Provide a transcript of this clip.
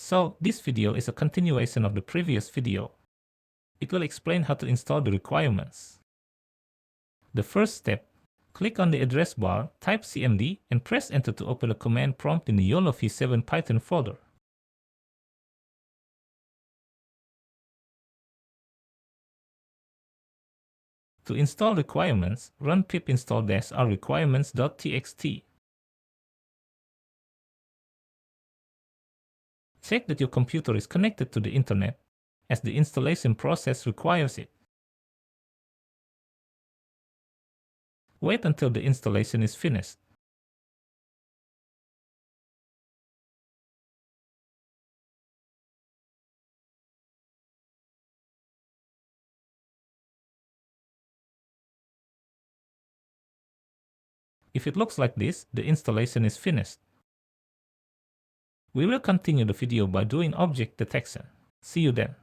So this video is a continuation of the previous video. It will explain how to install the requirements. The first step, click on the address bar, type cmd and press enter to open a command prompt in the YOLO v7 Python folder. To install requirements, run pip install -r requirements.txt. Check that your computer is connected to the internet, as the installation process requires it. Wait until the installation is finished. If it looks like this, the installation is finished. We will continue the video by doing object detection. See you then.